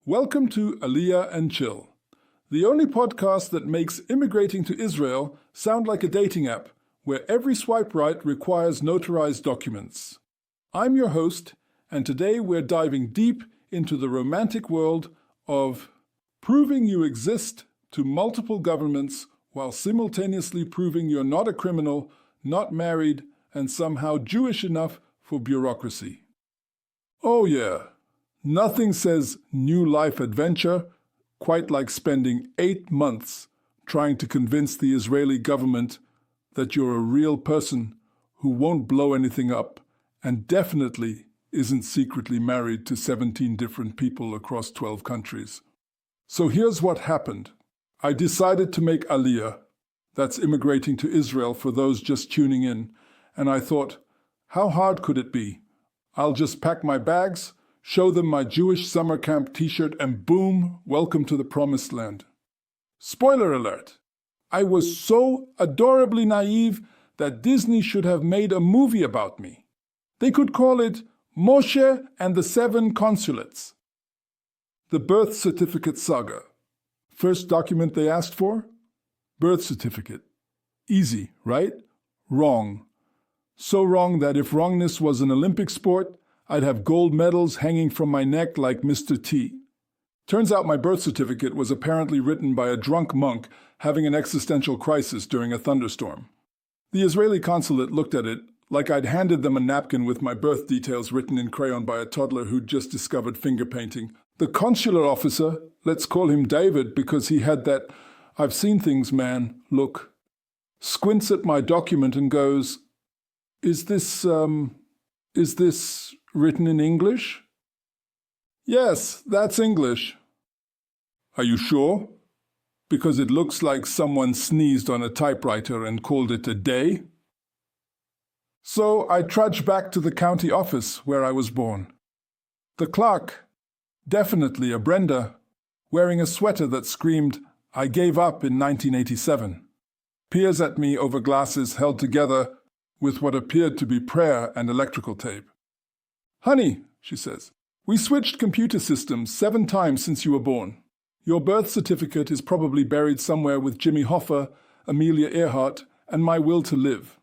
Welcome to Aliyah and Chill, the only podcast that makes immigrating to Israel sound like a dating app, where every swipe right requires notarized documents. I'm your host, and today we're diving deep into the romantic world of proving you exist to multiple governments while simultaneously proving you're not a criminal, not married, and somehow Jewish enough for bureaucracy. Oh yeah. Nothing says new life adventure quite like spending 8 months trying to convince the Israeli government that you're a real person who won't blow anything up and definitely isn't secretly married to 17 different people across 12 countries. So here's what happened. I decided to make Aliyah, that's immigrating to Israel for those just tuning in, and I thought, how hard could it be? I'll just pack my bags, show them my Jewish summer camp t-shirt, and boom, welcome to the promised land. Spoiler alert! I was so adorably naive that Disney should have made a movie about me. They could call it Moshe and the 7 Consulates. The birth certificate saga. First document they asked for? Birth certificate. Easy, right? Wrong. So wrong that if wrongness was an Olympic sport, I'd have gold medals hanging from my neck like Mr. T. Turns out my birth certificate was apparently written by a drunk monk having an existential crisis during a thunderstorm. The Israeli consulate looked at it like I'd handed them a napkin with my birth details written in crayon by a toddler who'd just discovered finger painting. The consular officer, let's call him David because he had that I've seen things man look, squints at my document and goes, Is this written in English? Yes, that's English. Are you sure? Because it looks like someone sneezed on a typewriter and called it a day. So I trudged back to the county office where I was born. The clerk, definitely a Brenda, wearing a sweater that screamed, I gave up in 1987, peers at me over glasses held together with what appeared to be prayer and electrical tape. Honey, she says, we switched computer systems 7 times since you were born. Your birth certificate is probably buried somewhere with Jimmy Hoffa, Amelia Earhart, and my will to live.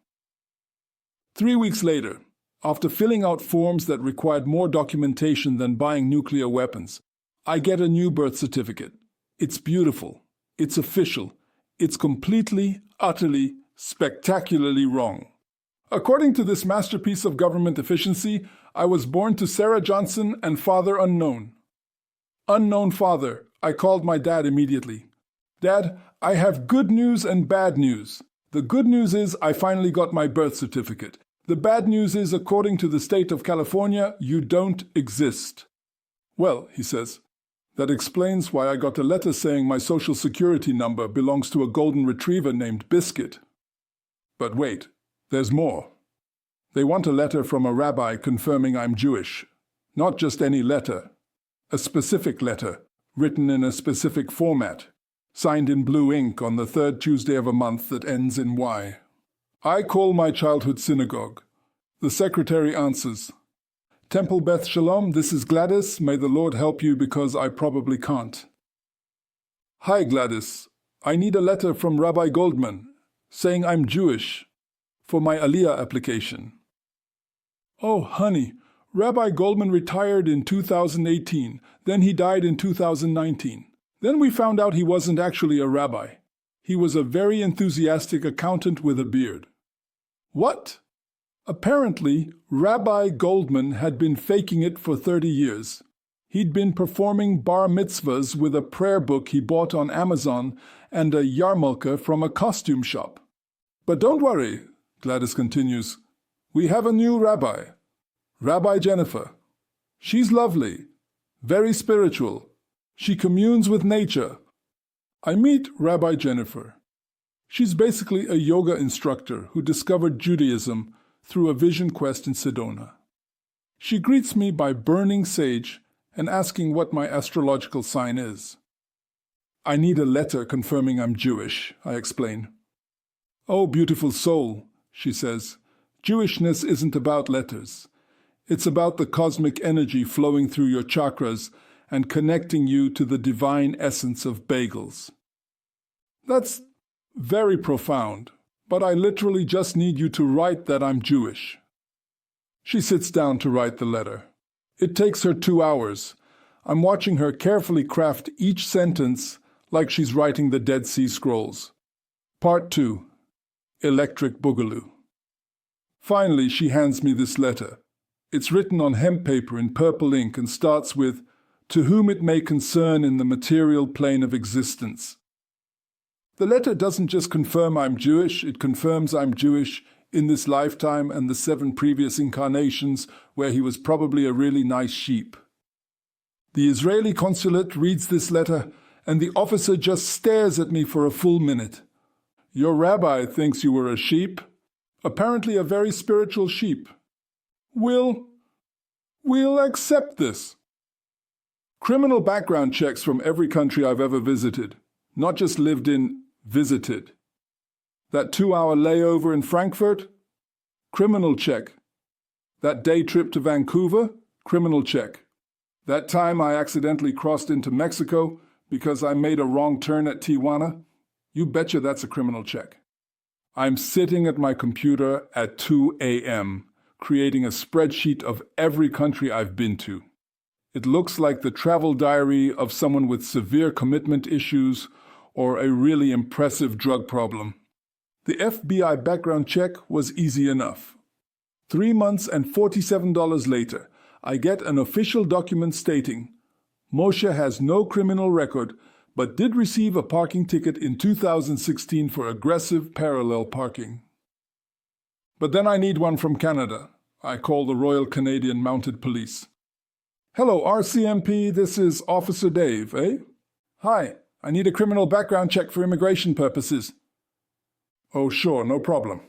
3 weeks later, after filling out forms that required more documentation than buying nuclear weapons, I get a new birth certificate. It's beautiful. It's official. It's completely, utterly, spectacularly wrong. According to this masterpiece of government efficiency, I was born to Sarah Johnson and father unknown. Unknown father, I called my dad immediately. Dad, I have good news and bad news. The good news is I finally got my birth certificate. The bad news is, according to the state of California, you don't exist. Well, he says, that explains why I got a letter saying my social security number belongs to a golden retriever named Biscuit. But wait, there's more. They want a letter from a rabbi confirming I'm Jewish. Not just any letter. A specific letter, written in a specific format, signed in blue ink on the 3rd Tuesday of a month that ends in Y. I call my childhood synagogue. The secretary answers, Temple Beth Shalom, this is Gladys. May the Lord help you because I probably can't. Hi Gladys, I need a letter from Rabbi Goldman saying I'm Jewish for my Aliyah application. Oh, honey, Rabbi Goldman retired in 2018, then he died in 2019. Then we found out he wasn't actually a rabbi. He was a very enthusiastic accountant with a beard. What? Apparently, Rabbi Goldman had been faking it for 30 years. He'd been performing bar mitzvahs with a prayer book he bought on Amazon and a yarmulke from a costume shop. But don't worry, Gladys continues, we have a new rabbi, Rabbi Jennifer. She's lovely, very spiritual. She communes with nature. I meet Rabbi Jennifer. She's basically a yoga instructor who discovered Judaism through a vision quest in Sedona. She greets me by burning sage and asking what my astrological sign is. I need a letter confirming I'm Jewish, I explain. Oh, beautiful soul, she says, Jewishness isn't about letters. It's about the cosmic energy flowing through your chakras and connecting you to the divine essence of bagels. That's very profound, but I literally just need you to write that I'm Jewish. She sits down to write the letter. It takes her 2 hours. I'm watching her carefully craft each sentence like she's writing the Dead Sea Scrolls. Part 2. Electric Boogaloo. Finally, she hands me this letter. It's written on hemp paper in purple ink and starts with, "To whom it may concern in the material plane of existence." The letter doesn't just confirm I'm Jewish, it confirms I'm Jewish in this lifetime and the 7 previous incarnations where he was probably a really nice sheep. The Israeli consulate reads this letter and the officer just stares at me for a full minute. "Your rabbi thinks you were a sheep, apparently a very spiritual sheep. We'll accept this." Criminal background checks from every country I've ever visited, not just lived in, visited. That 2-hour layover in Frankfurt? Criminal check. That day trip to Vancouver? Criminal check. That time I accidentally crossed into Mexico because I made a wrong turn at Tijuana? You betcha that's a criminal check. I'm sitting at my computer at 2 a.m., creating a spreadsheet of every country I've been to. It looks like the travel diary of someone with severe commitment issues or a really impressive drug problem. The FBI background check was easy enough. 3 months and $47 later, I get an official document stating, Moshe has no criminal record, but did receive a parking ticket in 2016 for aggressive parallel parking. But then I need one from Canada. I call the Royal Canadian Mounted Police. "Hello, RCMP, this is Officer Dave, eh? Hi, I need a criminal background check for immigration purposes." "Oh, sure, no problem.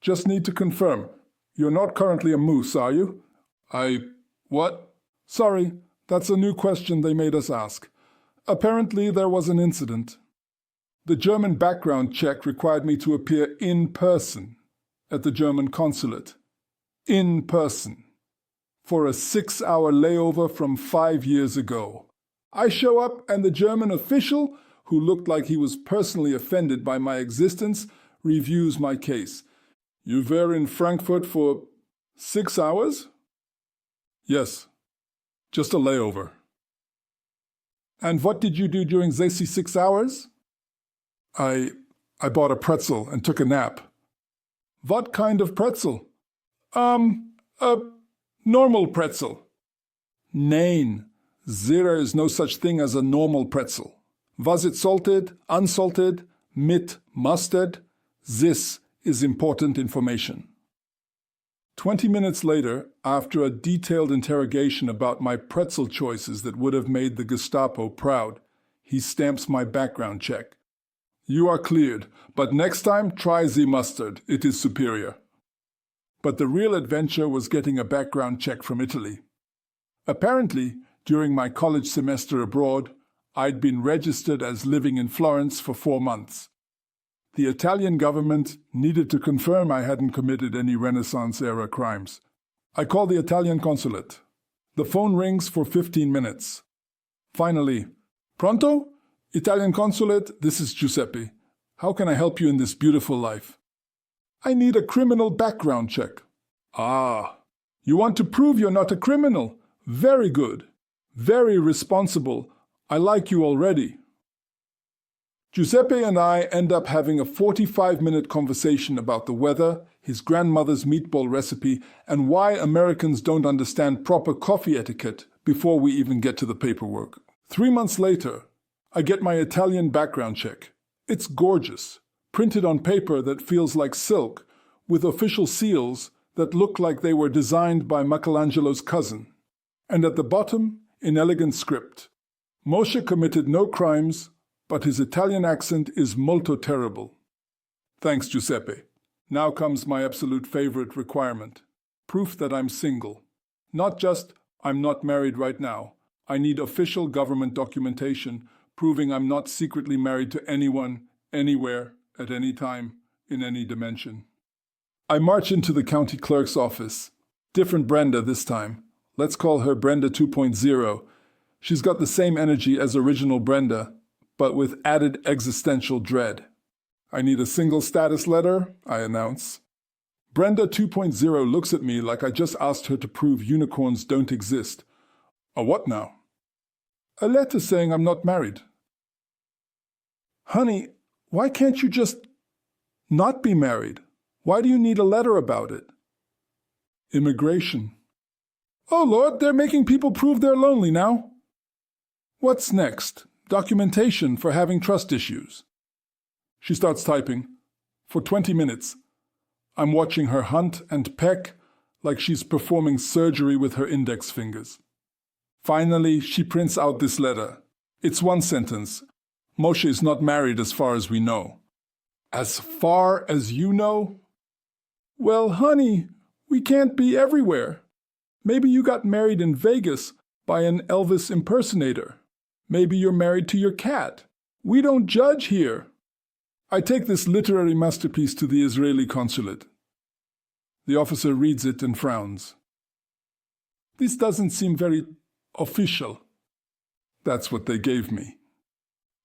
Just need to confirm. You're not currently a moose, are you?" What? "Sorry, that's a new question they made us ask. Apparently there was an incident. The German background check required me to appear in person at the German consulate. In person. For a 6-hour layover from 5 years ago. I show up and the German official, who looked like he was personally offended by my existence, reviews my case. "You were in Frankfurt for 6 hours?" "Yes. Just a layover." "And what did you do during these 6 hours?" I bought a pretzel and took a nap." "What kind of pretzel?" A normal pretzel." "Nein, there is no such thing as a normal pretzel. Was it salted, unsalted, mit mustard? This is important information." 20 minutes later, after a detailed interrogation about my pretzel choices that would have made the Gestapo proud, he stamps my background check. "You are cleared, but next time try the mustard, it is superior." But the real adventure was getting a background check from Italy. Apparently, during my college semester abroad, I'd been registered as living in Florence for 4 months. The Italian government needed to confirm I hadn't committed any Renaissance-era crimes. I call the Italian consulate. The phone rings for 15 minutes. Finally, "Pronto? Italian consulate, this is Giuseppe. How can I help you in this beautiful life?" "I need a criminal background check." "Ah, you want to prove you're not a criminal? Very good. Very responsible. I like you already." Giuseppe and I end up having a 45-minute conversation about the weather, his grandmother's meatball recipe, and why Americans don't understand proper coffee etiquette before we even get to the paperwork. 3 months later, I get my Italian background check. It's gorgeous, printed on paper that feels like silk, with official seals that look like they were designed by Michelangelo's cousin. And at the bottom, in elegant script, Moshe committed no crimes, but his Italian accent is molto terrible. Thanks, Giuseppe. Now comes my absolute favorite requirement. Proof that I'm single. Not just, I'm not married right now. I need official government documentation proving I'm not secretly married to anyone, anywhere, at any time, in any dimension. I march into the county clerk's office. Different Brenda this time. Let's call her Brenda 2.0. She's got the same energy as original Brenda, but with added existential dread. I need a single status letter, I announce. Brenda 2.0 looks at me like I just asked her to prove unicorns don't exist. A what now? A letter saying I'm not married. Honey, why can't you just not be married? Why do you need a letter about it? Immigration. Oh Lord, they're making people prove they're lonely now. What's next? Documentation for having trust issues. She starts typing. For 20 minutes. I'm watching her hunt and peck like she's performing surgery with her index fingers. Finally, she prints out this letter. It's one sentence. Moshe is not married as far as we know. As far as you know? Well, honey, we can't be everywhere. Maybe you got married in Vegas by an Elvis impersonator. Maybe you're married to your cat. We don't judge here. I take this literary masterpiece to the Israeli consulate. The officer reads it and frowns. This doesn't seem very official. That's what they gave me.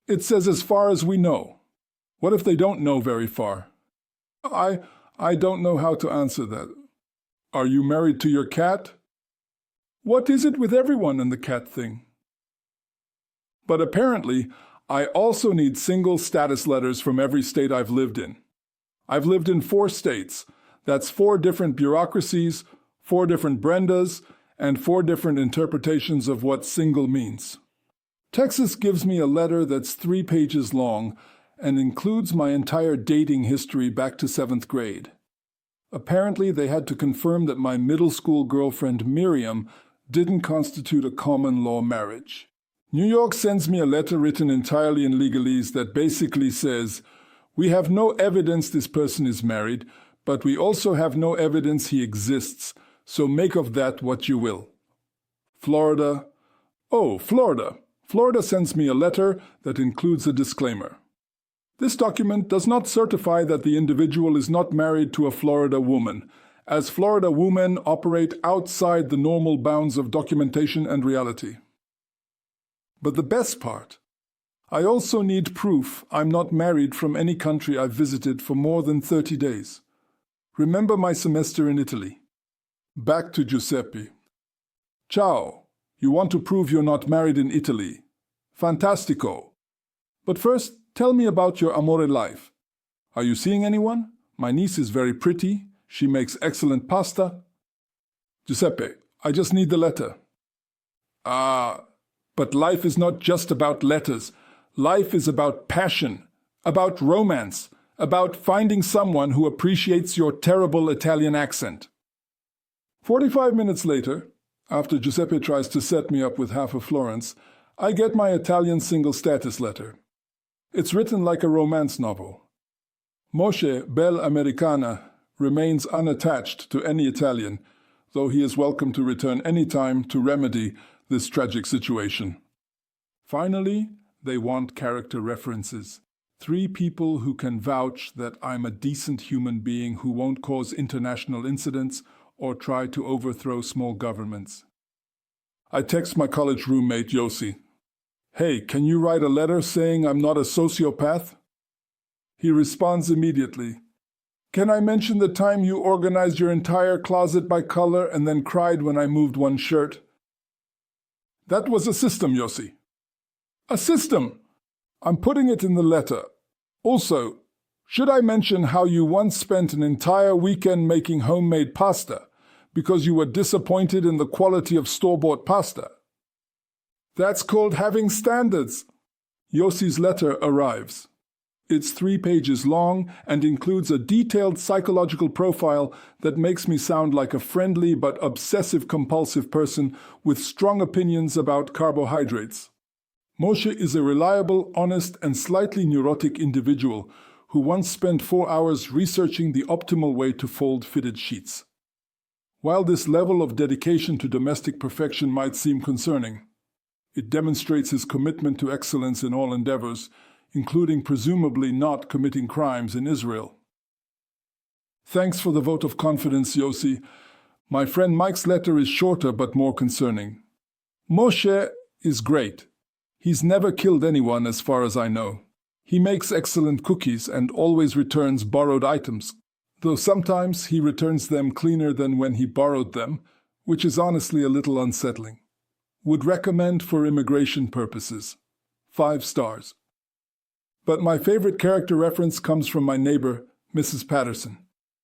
It says as far as we know. What if they don't know very far? I don't know how to answer that. Are you married to your cat? What is it with everyone and the cat thing? But apparently, I also need single status letters from every state I've lived in. I've lived in 4 states. That's 4 different bureaucracies, 4 different Brendas, and 4 different interpretations of what single means. Texas gives me a letter that's 3 pages long and includes my entire dating history back to 7th grade. Apparently, they had to confirm that my middle school girlfriend Miriam didn't constitute a common law marriage. New York sends me a letter written entirely in legalese that basically says, we have no evidence this person is married, but we also have no evidence he exists, so make of that what you will. Florida. Oh, Florida. Florida sends me a letter that includes a disclaimer. This document does not certify that the individual is not married to a Florida woman, as Florida women operate outside the normal bounds of documentation and reality. But the best part, I also need proof I'm not married from any country I've visited for more than 30 days. Remember my semester in Italy. Back to Giuseppe. Ciao. You want to prove you're not married in Italy. Fantastico. But first, tell me about your amore life. Are you seeing anyone? My niece is very pretty. She makes excellent pasta. Giuseppe, I just need the letter. But life is not just about letters. Life is about passion, about romance, about finding someone who appreciates your terrible Italian accent. 45 minutes later, after Giuseppe tries to set me up with half of Florence, I get my Italian single status letter. It's written like a romance novel. Moshe, bel Americana, remains unattached to any Italian, though he is welcome to return any time to remedy this tragic situation. Finally, they want character references. 3 people who can vouch that I'm a decent human being who won't cause international incidents or try to overthrow small governments. I text my college roommate Yossi. Hey, can you write a letter saying I'm not a sociopath? He responds immediately. Can I mention the time you organized your entire closet by color and then cried when I moved one shirt? That was a system, Yossi. A system! I'm putting it in the letter. Also, should I mention how you once spent an entire weekend making homemade pasta because you were disappointed in the quality of store-bought pasta? That's called having standards. Yossi's letter arrives. It's 3 pages long and includes a detailed psychological profile that makes me sound like a friendly but obsessive-compulsive person with strong opinions about carbohydrates. Moshe is a reliable, honest, and slightly neurotic individual who once spent 4 hours researching the optimal way to fold fitted sheets. While this level of dedication to domestic perfection might seem concerning, it demonstrates his commitment to excellence in all endeavors, including presumably not committing crimes in Israel. Thanks for the vote of confidence, Yossi. My friend Mike's letter is shorter but more concerning. Moshe, is great. He's never killed anyone as far as I know. He makes excellent cookies and always returns borrowed items, though sometimes he returns them cleaner than when he borrowed them, which is honestly a little unsettling. Would recommend for immigration purposes. 5 stars. But my favorite character reference comes from my neighbor, Mrs. Patterson.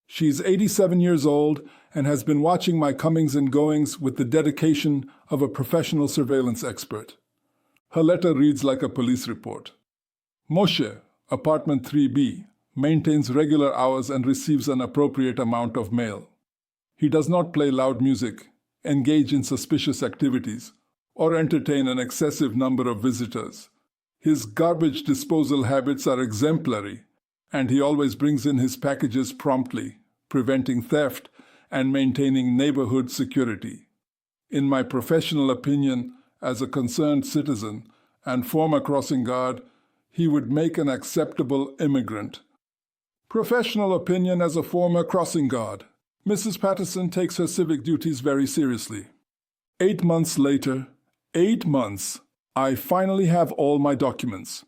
She's 87 years old and has been watching my comings and goings with the dedication of a professional surveillance expert. Her letter reads like a police report. Moshe, apartment 3B, maintains regular hours and receives an appropriate amount of mail. He does not play loud music, engage in suspicious activities, or entertain an excessive number of visitors. His garbage disposal habits are exemplary, and he always brings in his packages promptly, preventing theft and maintaining neighborhood security. In my professional opinion, as a concerned citizen and former crossing guard, he would make an acceptable immigrant. Professional opinion as a former crossing guard. Mrs. Patterson takes her civic duties very seriously. 8 months later, 8 months, I finally have all my documents.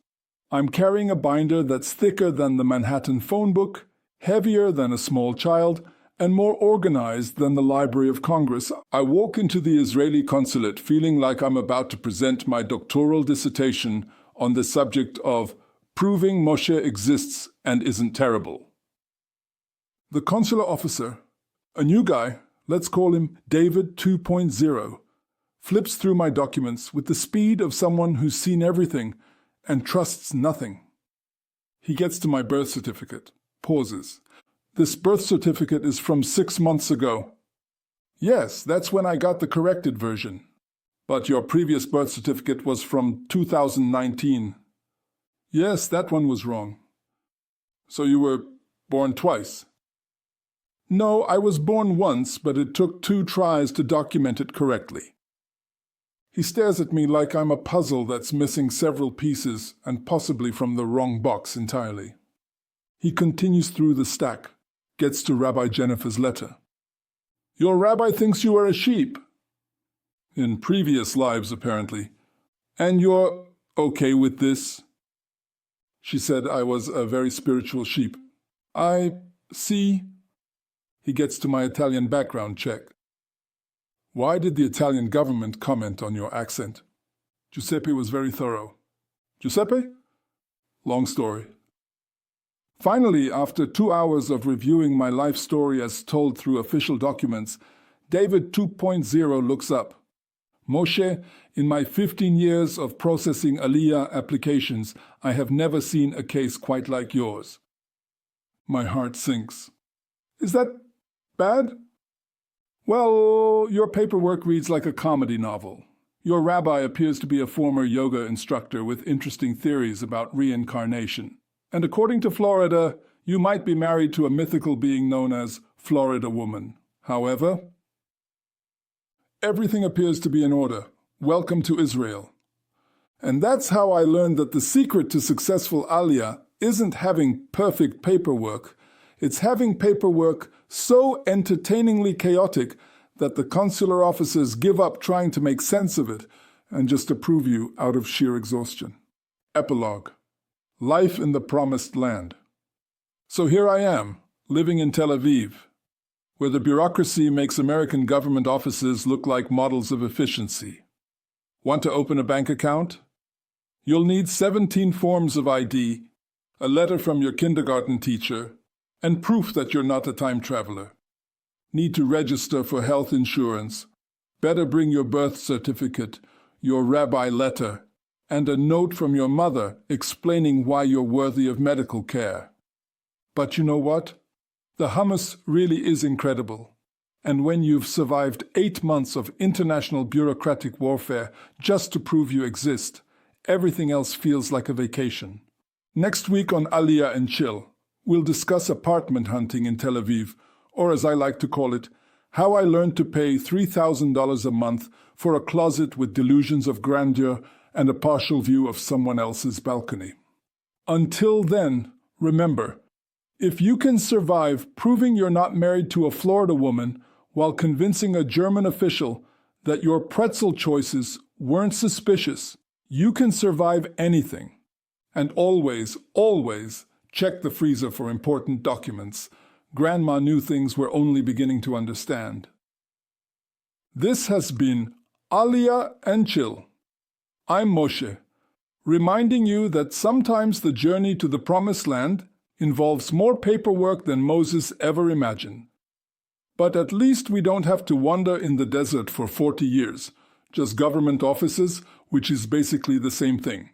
I'm carrying a binder that's thicker than the Manhattan phone book, heavier than a small child, and more organized than the Library of Congress. I walk into the Israeli consulate feeling like I'm about to present my doctoral dissertation on the subject of proving Moshe exists and isn't terrible. The consular officer, a new guy, let's call him David 2.0, flips through my documents with the speed of someone who's seen everything and trusts nothing. He gets to my birth certificate, pauses. This birth certificate is from 6 months ago. Yes, that's when I got the corrected version. But your previous birth certificate was from 2019. Yes, that one was wrong. So you were born twice? No, I was born once, but it took 2 tries to document it correctly. He stares at me like I'm a puzzle that's missing several pieces and possibly from the wrong box entirely. He continues through the stack, gets to Rabbi Jennifer's letter. Your rabbi thinks you are a sheep. In previous lives, apparently. And you're okay with this? She said I was a very spiritual sheep. I see. He gets to my Italian background check. Why did the Italian government comment on your accent? Giuseppe was very thorough. Giuseppe? Long story. Finally, after 2 hours of reviewing my life story as told through official documents, David 2.0 looks up. Moshe, in my 15 years of processing Aliyah applications, I have never seen a case quite like yours. My heart sinks. Is that bad? Well, your paperwork reads like a comedy novel. Your rabbi appears to be a former yoga instructor with interesting theories about reincarnation. And according to Florida, you might be married to a mythical being known as Florida Woman. However, everything appears to be in order. Welcome to Israel. And that's how I learned that the secret to successful Aliyah isn't having perfect paperwork. It's having paperwork so entertainingly chaotic that the consular officers give up trying to make sense of it and just approve you out of sheer exhaustion. Epilogue. Life in the Promised Land. So here I am, living in Tel Aviv, where the bureaucracy makes American government offices look like models of efficiency. Want to open a bank account? You'll need 17 forms of ID, a letter from your kindergarten teacher, and proof that you're not a time traveler. Need to register for health insurance. Better bring your birth certificate, your rabbi letter, and a note from your mother explaining why you're worthy of medical care. But you know what? The hummus really is incredible. And when you've survived 8 months of international bureaucratic warfare just to prove you exist, everything else feels like a vacation. Next week on Aliyah and Chill, we'll discuss apartment hunting in Tel Aviv, or as I like to call it, how I learned to pay $3,000 a month for a closet with delusions of grandeur and a partial view of someone else's balcony. Until then, remember, if you can survive proving you're not married to a Florida woman while convincing a German official that your pretzel choices weren't suspicious. You can survive anything. And always, always check the freezer for important documents. Grandma knew things we're only beginning to understand. This has been Aliyah and Chill. I'm Moshe, reminding you that sometimes the journey to the Promised Land involves more paperwork than Moses ever imagined. But at least we don't have to wander in the desert for 40 years, just government offices, which is basically the same thing.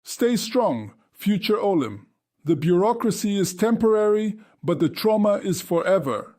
Stay strong, future Olim. The bureaucracy is temporary, but the trauma is forever.